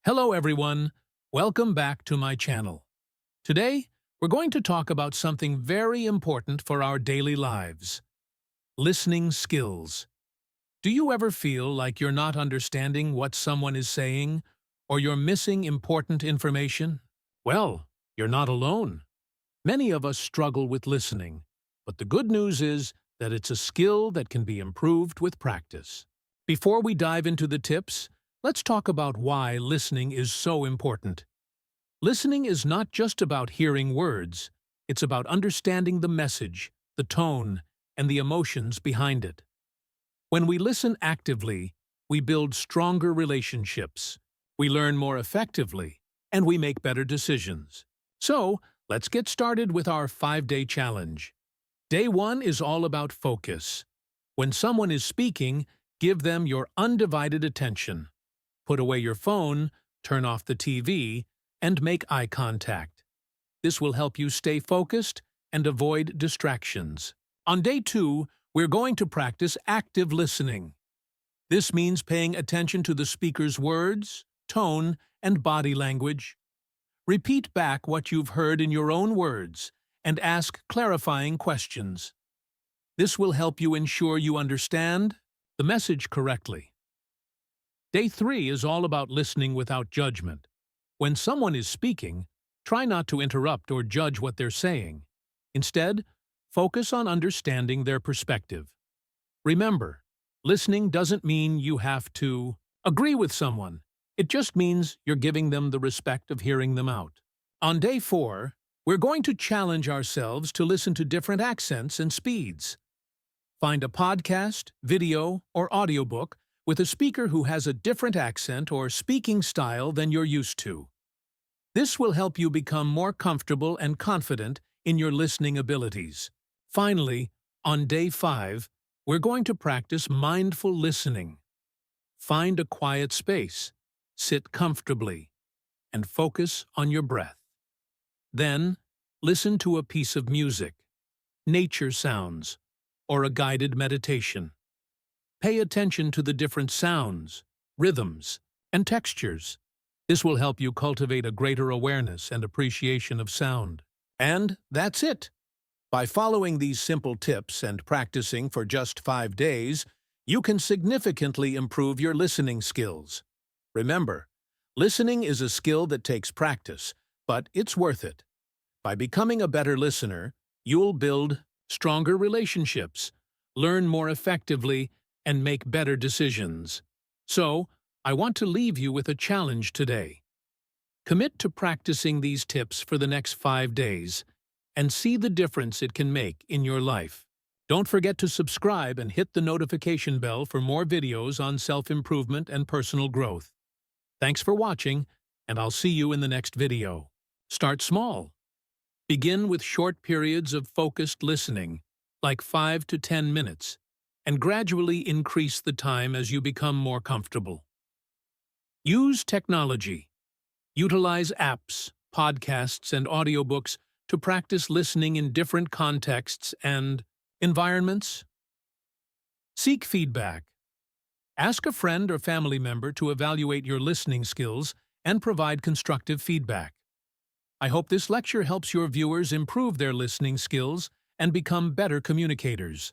Hello everyone, welcome back to my channel. Today, we're going to talk about something very important for our daily lives. Listening skills. Do you ever feel like you're not understanding what someone is saying, or you're missing important information? Well, you're not alone. Many of us struggle with listening, but the good news is that it's a skill that can be improved with practice. Before we dive into the tips, let's talk about why listening is so important. Listening is not just about hearing words, it's about understanding the message, the tone, and the emotions behind it. When we listen actively, we build stronger relationships, we learn more effectively, and we make better decisions. So, let's get started with our 5-day challenge. Day 1 is all about focus. When someone is speaking, give them your undivided attention. Put away your phone, turn off the TV, and make eye contact. This will help you stay focused and avoid distractions. On day 2, we're going to practice active listening. This means paying attention to the speaker's words, tone, and body language. Repeat back what you've heard in your own words and ask clarifying questions. This will help you ensure you understand the message correctly. Day 3 is all about listening without judgment. When someone is speaking, try not to interrupt or judge what they're saying. Instead, focus on understanding their perspective. Remember, listening doesn't mean you have to agree with someone. It just means you're giving them the respect of hearing them out. On day 4, we're going to challenge ourselves to listen to different accents and speeds. Find a podcast, video, or audiobook with a speaker who has a different accent or speaking style than you're used to. This will help you become more comfortable and confident in your listening abilities. Finally, on day 5, we're going to practice mindful listening. Find a quiet space, sit comfortably, and focus on your breath. Then, listen to a piece of music, nature sounds, or a guided meditation. Pay attention to the different sounds, rhythms, and textures. This will help you cultivate a greater awareness and appreciation of sound. And that's it! By following these simple tips and practicing for just 5 days, you can significantly improve your listening skills. Remember, listening is a skill that takes practice, but it's worth it. By becoming a better listener, you'll build stronger relationships, learn more effectively, and make better decisions. So, I want to leave you with a challenge today. Commit to practicing these tips for the next 5 days and see the difference it can make in your life. Don't forget to subscribe and hit the notification bell for more videos on self-improvement and personal growth. Thanks for watching, and I'll see you in the next video. Start small. Begin with short periods of focused listening, like 5 to 10 minutes, and gradually increase the time as you become more comfortable. Use technology. Utilize apps, podcasts, and audiobooks to practice listening in different contexts and environments. Seek feedback. Ask a friend or family member to evaluate your listening skills and provide constructive feedback. I hope this lecture helps your viewers improve their listening skills and become better communicators.